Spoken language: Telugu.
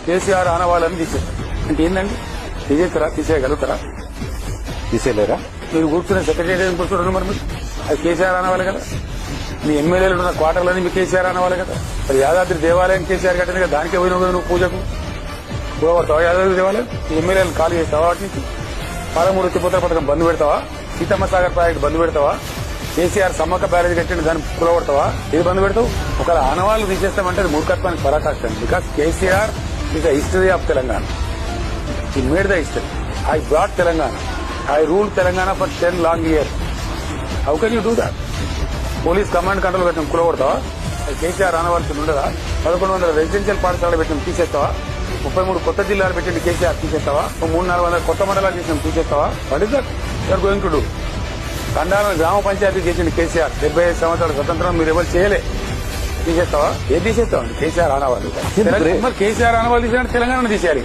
కేసీఆర్ ఆనవాళ్ళని తీసేస్తారు అంటే ఏందండి? తీసేస్తారా? తీసేయగలుగుతారా? తీసేయలేరా? మీరు కూర్చునే సెక్రటరీ కూర్చుంటారు మరి మీరు అది కేసీఆర్ ఆనవాలి కదా. మీ ఎమ్మెల్యేలు ఉన్న క్వార్టర్లని మీ కేసీఆర్ ఆనవాలి కదా. మరి యాదాద్రి దేవాలయం కేసీఆర్ కట్టింది కదా, దానికే పోయిన నువ్వు పూజకు కూడబడతావా? యాదాద్రి దేవాలయం ఎమ్మెల్యేలు ఖాళీ చేస్తావా? వాటి నుంచి 13 ఎత్తిపోతల పథకం బంద్ పెడతావా? సీతమ్మ సాగర్ ప్రాజెక్టు బంద్ పెడతావా? కేసీఆర్ సమ్మక్క బ్యారేజ్ కట్టింది దాన్ని కూడబడతావా? ఏది బంద్ పెడతావు? ఒకవేళ ఆనవాళ్ళు తీసేస్తామంటే అది మూర్ఖత్వానికి పరాకాష్ట. Because KCR is the history of Telangana. He made the history. I brought Telangana. I rule Telangana for 10 long years. How can you do that? Police command control పెట్టిన కూడబడతావా? కేసీఆర్ ఆనవాల్సి ఉండదా? 1100 రెసిడెన్షియల్ పాఠశాలలు పెట్టిన తీసేస్తావా? 33 కొత్త జిల్లాలు పెట్టింది కేసీఆర్ తీసేస్తావా? 300-400 కొత్త మండలాలు చేసిన తీసేస్తావా? What is that you're going to do? ఖండాలను గ్రామ పంచాయతీ చేసింది కేసీఆర్. 75 సంవత్సరాల స్వతంత్రం మీరు ఎవరు చేయలే. తీసేస్తావా? ఏది తీసేస్తావా? కేసీఆర్ ఆనవాళ్ళు. మరి కేసీఆర్ ఆనవాళ్ళు తీసేయాలంటే తెలంగాణ తీసేయాలి.